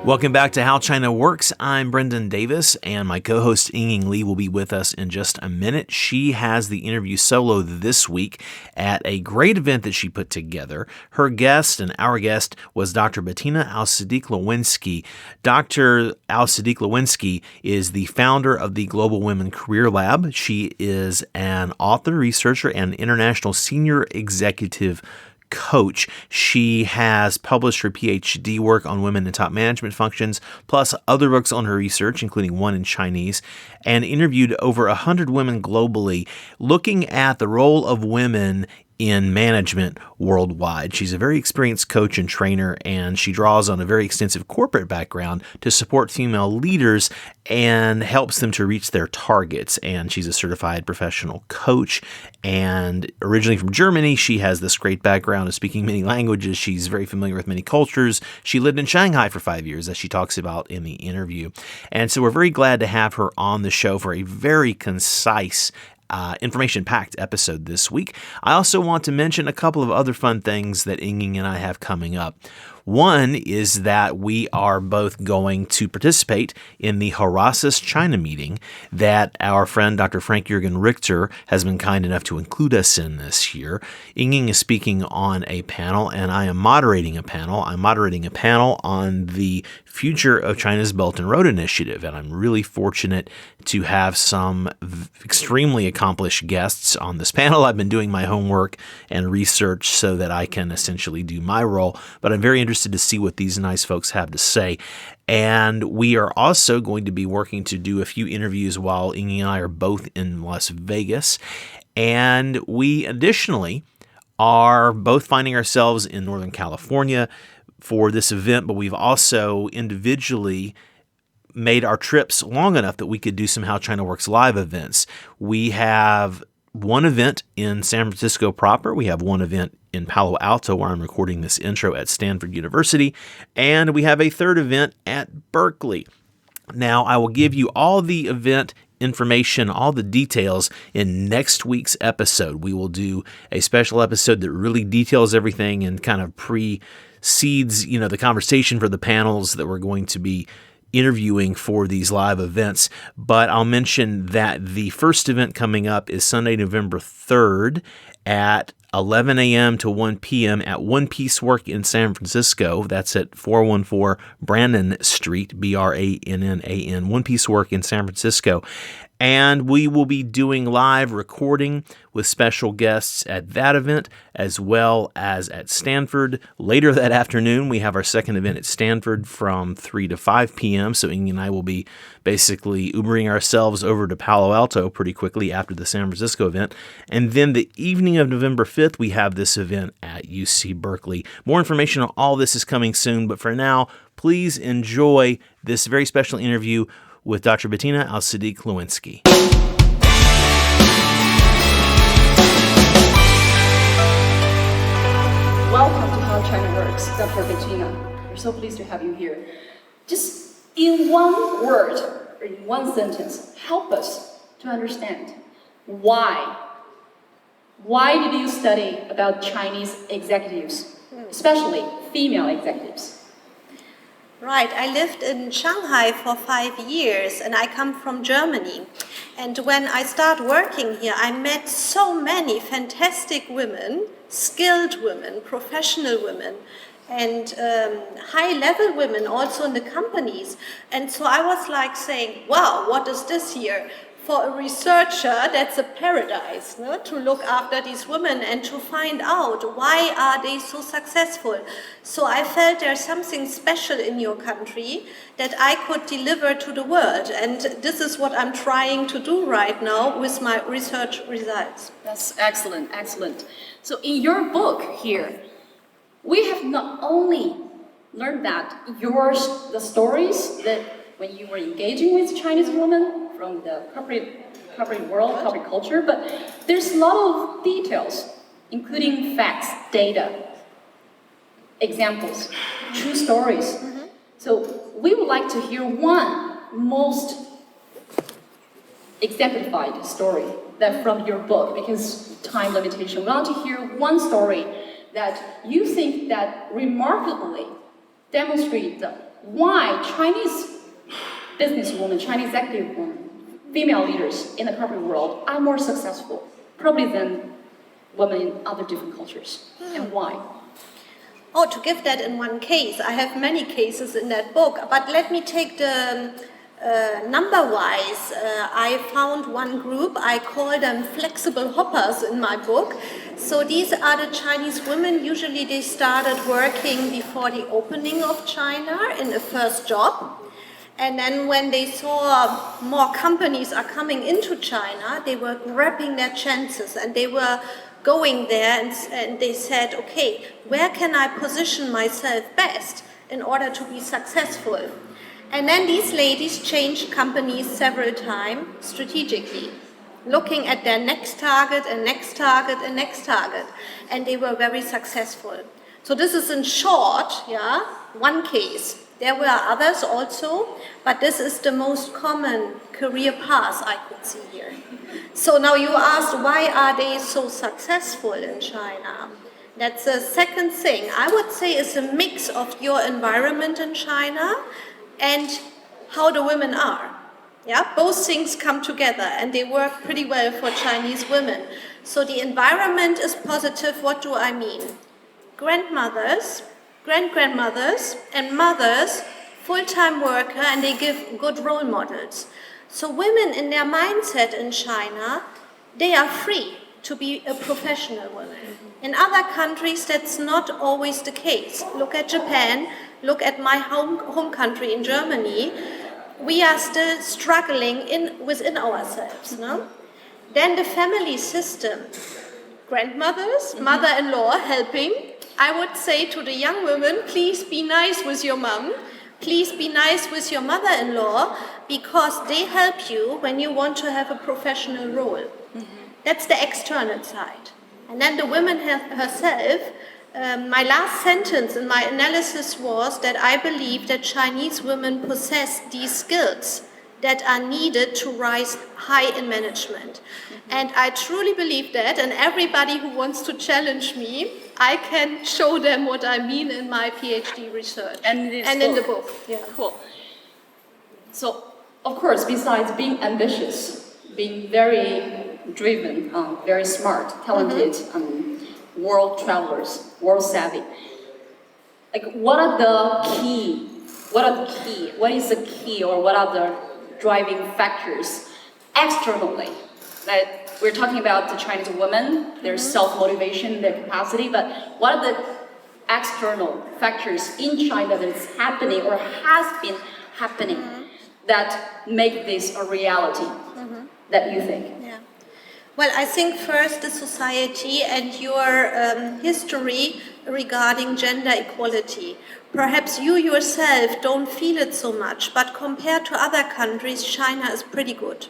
Welcome back to How China Works. I'm Brendan Davis, and my co-host Ying Li will be with us in just a minute. She has the interview solo this week at a great event that she put together. Her guest and our guest was Dr. Bettina AL-SADIK-LOWINSKI. Dr. AL-SADIK-LOWINSKI is the founder of the Global Women Career Lab. She is an author, researcher, and international senior executive coach. She has published her PhD work on women in top management functions, plus other books on her research, including one in Chinese, and interviewed over 100 women globally, looking at the role of women in management worldwide. She's a very experienced coach and trainer, and she draws on a very extensive corporate background to support female leaders and helps them to reach their targets. And she's a certified professional coach. And originally from Germany, she has this great background of speaking many languages. She's very familiar with many cultures. She lived in Shanghai for 5 years, as she talks about in the interview. And so we're very glad to have her on the show for a very concise information-packed episode this week. I also want to mention a couple of other fun things that Ying and I have coming up. One is that we are both going to participate in the Horasis China meeting that our friend Dr. Frank Jürgen Richter has been kind enough to include us in this year. Ying is speaking on a panel, and I am moderating a panel. I'm moderating a panel on the future of China's Belt and Road Initiative, and I'm really fortunate to have some extremely accomplished guests on this panel. I've been doing my homework and research so that I can essentially do my role, but I'm very interested to see what these nice folks have to say. And we are also going to be working to do a few interviews while Ying and I are both in Las Vegas. And we additionally are both finding ourselves in Northern California for this event, but we've also individually made our trips long enough that we could do some How China Works live events. We have one event in San Francisco proper. We have one event in Palo Alto, where I'm recording this intro at Stanford University. And we have a third event at Berkeley. Now, I will give you all the event information, all the details in next week's episode. We will do a special episode that really details everything and kind of precedes, the conversation for the panels that we're going to be interviewing for these live events. But I'll mention that the first event coming up is Sunday, November 3rd at 11 a.m. to 1 p.m. at One Piece Work in San Francisco. That's at 414 Brannan Street, Brannan, One Piece Work in San Francisco. And we will be doing live recording with special guests at that event, as well as at Stanford. Later that afternoon, we have our second event at Stanford from 3 to 5 p.m. So Ying and I will be basically Ubering ourselves over to Palo Alto pretty quickly after the San Francisco event. And then the evening of November 5th, we have this event at UC Berkeley. More information on all this is coming soon, but for now, please enjoy this very special interview with Dr. Bettina AL-SADIK-LOWINSKI. Welcome to How China Works, Dr. Bettina. We're so pleased to have you here. Just in one word, or in one sentence, help us to understand why. Why did you study about Chinese executives, especially female executives? Right, I lived in Shanghai for 5 years and I come from Germany. And when I started working here, I met so many fantastic women, skilled women, professional women, and high-level women also in the companies. And so I was like saying, wow, what is this here? For a researcher, that's a paradise, no? To look after these women and to find out why are they so successful. So I felt there's something special in your country that I could deliver to the world. And this is what I'm trying to do right now with my research results. That's excellent, excellent. So in your book here, we have not only learned that the stories that when you were engaging with Chinese women from the corporate world, corporate culture, but there's a lot of details, including facts, data, examples, true stories. Mm-hmm. So we would like to hear one most exemplified story that from your book, because time limitation. We want to hear one story that you think that remarkably demonstrate why Chinese businesswomen, Chinese executive women, female leaders in the corporate world are more successful, probably than women in other different cultures, and why? Oh, to give that in one case, I have many cases in that book, but let me take the number-wise. I found one group, I call them flexible hoppers in my book. So these are the Chinese women, usually they started working before the opening of China in the first job. And then when they saw more companies are coming into China, they were grabbing their chances and they were going there and they said, okay, where can I position myself best in order to be successful? And then these ladies changed companies several times strategically, looking at their next target and next target and next target. And they were very successful. So this is in short, one case. There were others also, but this is the most common career path I could see here. So now you asked, why are they so successful in China? That's the second thing. I would say it's a mix of your environment in China and how the women are. Yeah, both things come together and they work pretty well for Chinese women. So the environment is positive. What do I mean? Grandmothers, great-grandmothers and mothers, full-time worker, and they give good role models. So women in their mindset in China, they are free to be a professional woman. In other countries, that's not always the case. Look at Japan, look at my home country in Germany. We are still struggling within ourselves. No? Then the family system, grandmothers, mother-in-law helping. I would say to the young women, please be nice with your mom. Please be nice with your mother-in-law because they help you when you want to have a professional role. That's the external side. And then the woman herself, my last sentence in my analysis was that I believe that Chinese women possess these skills that are needed to rise high in management. And I truly believe that, and everybody who wants to challenge me, I can show them what I mean in my PhD research. And in the book. Yeah. Cool. So, of course, besides being ambitious, being very driven, very smart, talented, world travelers, world savvy, like what is the key or what are the driving factors externally? That we're talking about the Chinese women, their self-motivation, their capacity, but what are the external factors in China that is happening or has been happening that make this a reality that you think? Yeah. Well, I think first the society and your history regarding gender equality. Perhaps you yourself don't feel it so much, but compared to other countries, China is pretty good.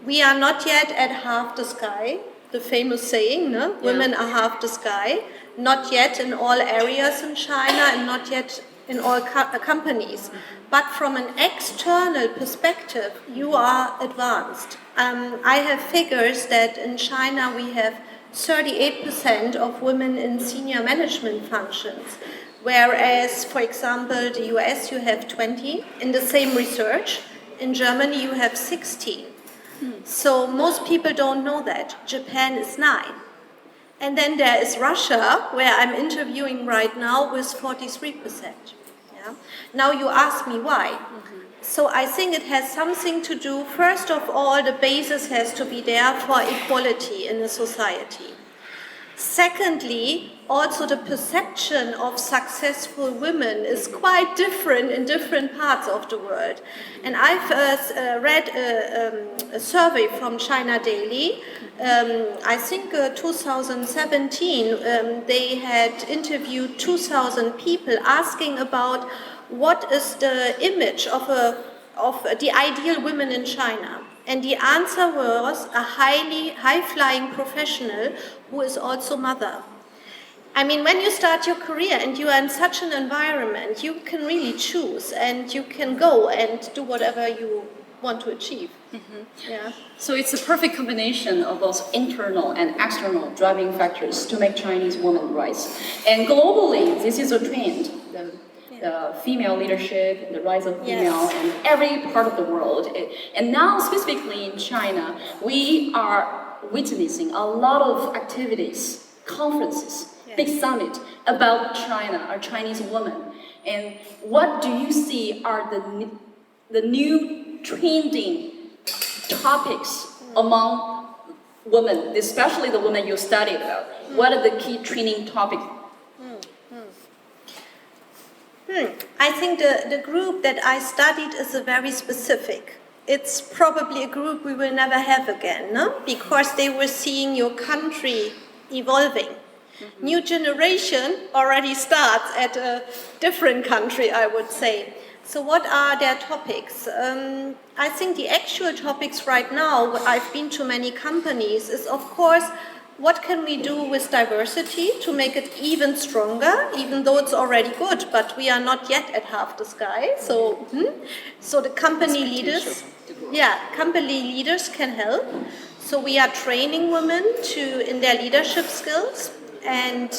We are not yet at half the sky, the famous saying, no? Yeah. Women are half the sky. Not yet in all areas in China and not yet in all companies. But from an external perspective, you are advanced. I have figures that in China we have 38% of women in senior management functions. Whereas, for example, the US you have 20 in the same research. In Germany you have 16. So most people don't know that. Japan is 9. And then there is Russia, where I'm interviewing right now, with 43%. Yeah? Now you ask me why. So I think it has something to do, first of all, the basis has to be there for equality in a society. Secondly, also the perception of successful women is quite different in different parts of the world. And I've read a survey from China Daily. I think 2017, they had interviewed 2,000 people asking about what is the image of the ideal women in China. And the answer was a high-flying professional who is also mother. I mean, when you start your career and you are in such an environment, you can really choose and you can go and do whatever you want to achieve. Yeah. So it's a perfect combination of those internal and external driving factors to make Chinese women rise. And globally, this is a trend. female leadership, the rise of female Yes. in every part of the world. And now, specifically in China, we are witnessing a lot of activities, conferences, big summit about China, or Chinese women. And what do you see are the new trending topics among women, especially the women you studied about? What are the key trending topics? I think the group that I studied is a very specific. It's probably a group we will never have again, no? Because they were seeing your country evolving. New generation already starts at a different country, I would say. So what are their topics? I think the actual topics right now, I've been to many companies, is of course, what can we do with diversity to make it even stronger, even though it's already good, but we are not yet at half the sky. So, so the company leaders, company leaders can help. So we are training women in their leadership skills. And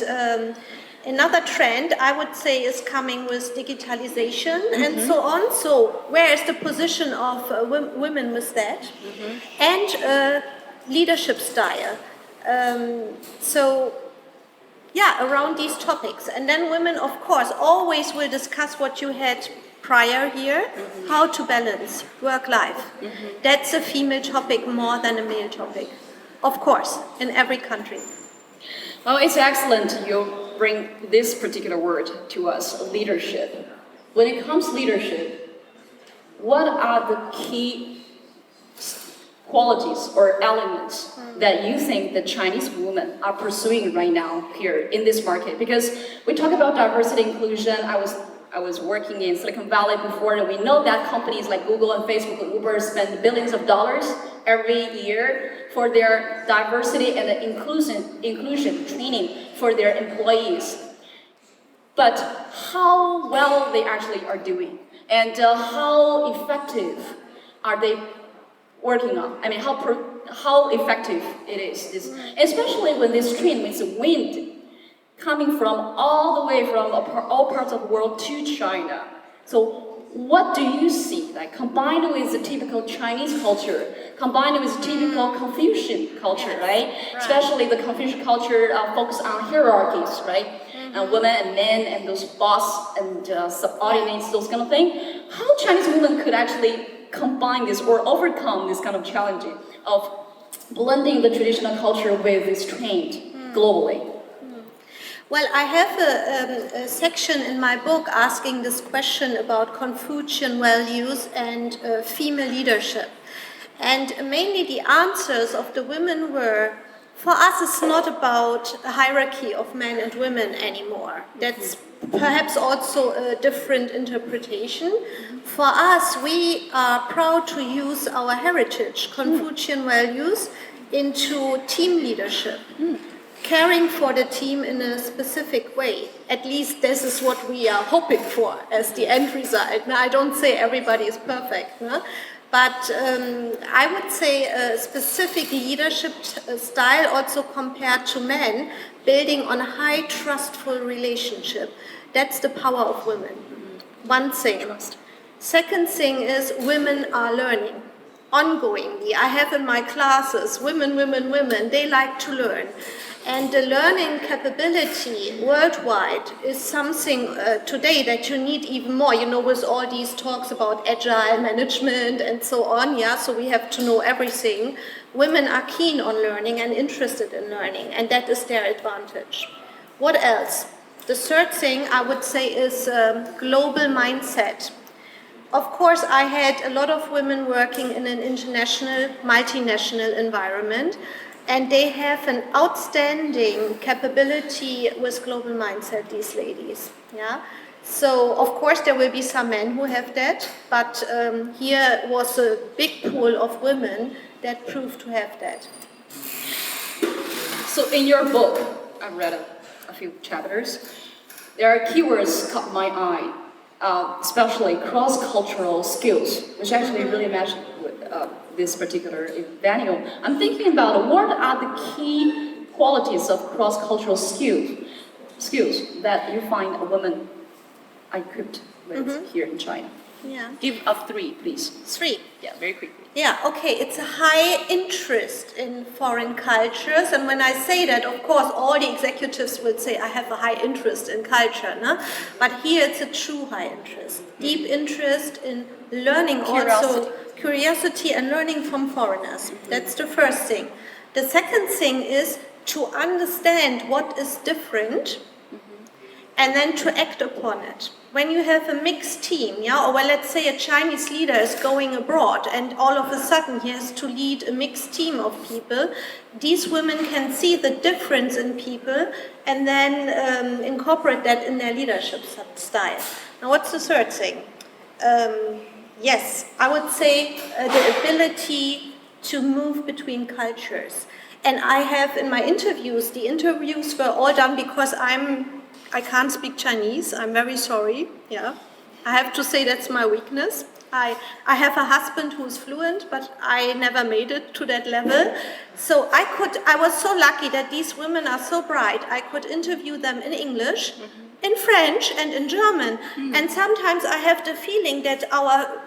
another trend, I would say, is coming with digitalization and so on. So where is the position of women with that? And leadership style. Around these topics. And then women, of course, always will discuss what you had prior here, how to balance work-life. That's a female topic more than a male topic, of course, in every country. Well, it's excellent you bring this particular word to us, leadership. When it comes to leadership, what are the key qualities or elements that you think the Chinese women are pursuing right now here in this market? Because we talk about diversity inclusion. I was working in Silicon Valley before, and we know that companies like Google and Facebook and Uber spend billions of dollars every year for their diversity and inclusion training for their employees. But how well they actually are doing, and how effective are they working on? I mean, how effective it is, especially when this trend, with the wind coming from all the way from all parts of the world to China. So what do you see, like combined with the typical Chinese culture, combined with the typical Confucian culture, right? Especially the Confucian culture focus on hierarchies, right? And women and men and those boss and subordinates, those kind of thing. How Chinese women could actually combine this or overcome this kind of challenge of blending the traditional culture with this trend globally? Well, I have a section in my book asking this question about Confucian values and female leadership. And mainly the answers of the women were, for us it's not about a hierarchy of men and women anymore. That's perhaps also a different interpretation. For us, we are proud to use our heritage, Confucian values, into team leadership. Caring for the team in a specific way. At least this is what we are hoping for as the end result. Now, I don't say everybody is perfect, no? But I would say a specific leadership style also compared to men, building on a high trustful relationship. That's the power of women. One thing. Second thing is women are learning ongoingly. I have in my classes, women, they like to learn. And the learning capability worldwide is something today that you need even more, you know, with all these talks about agile management and so on, so we have to know everything. Women are keen on learning and interested in learning, and that is their advantage. What else? The third thing I would say is global mindset. Of course, I had a lot of women working in an international, multinational environment, and they have an outstanding capability with global mindset, these ladies. So, of course, there will be some men who have that, but here was a big pool of women that proved to have that. So, in your book, I've read a few chapters, there are keywords caught my eye, especially cross-cultural skills, which actually really match with this particular venue. I'm thinking about what are the key qualities of cross-cultural skills that you find a woman equipped with here in China? Yeah. Give up 3, please. 3. Yeah, very quickly. Yeah, okay, it's a high interest in foreign cultures, and when I say that, of course, all the executives would say, I have a high interest in culture, no? But here it's a true high interest, deep interest in learning also, curiosity and learning from foreigners. That's the first thing. The second thing is to understand what is different and then to act upon it. When you have a mixed team, yeah, or well, let's say a Chinese leader is going abroad and all of a sudden he has to lead a mixed team of people, these women can see the difference in people and then incorporate that in their leadership style. Now, what's the third thing? Yes, I would say the ability to move between cultures. And I have in my interviews, the interviews were all done because I can't speak Chinese, I'm very sorry, yeah. I have to say that's my weakness. I have a husband who's fluent, but I never made it to that level. So I was so lucky that these women are so bright. I could interview them in English, in French and in German. And sometimes I have the feeling that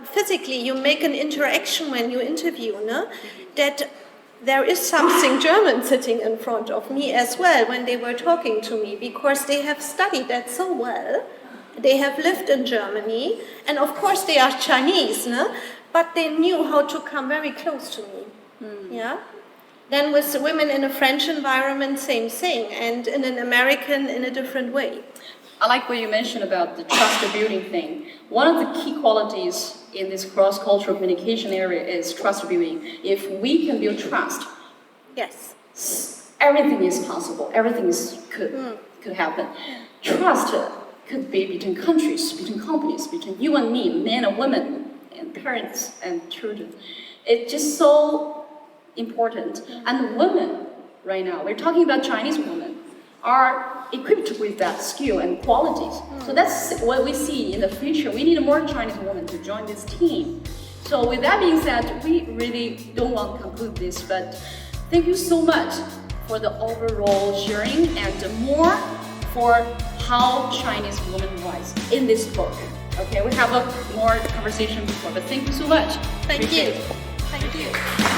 physically you make an interaction when you interview, no? That there is something German sitting in front of me as well when they were talking to me, because they have studied that so well. They have lived in Germany, and of course they are Chinese, no? But they knew how to come very close to me. Yeah. Then with the women in a French environment, same thing, and in an American in a different way. I like what you mentioned about the trust building thing. One of the key qualities in this cross-cultural communication area is trust building. If we can build trust, yes, everything is possible. Everything could happen. Trust could be between countries, between companies, between you and me, men and women, and parents and children. It's just so important. And women, right now, we're talking about Chinese women, are equipped with that skill and qualities. So that's what we see in the future. We need more Chinese women to join this team. So with that being said, we really don't want to conclude this, but thank you so much for the overall sharing and more for how Chinese women rise in this book. Okay, we have a more conversation before, but thank you so much. Thank you. Thank you.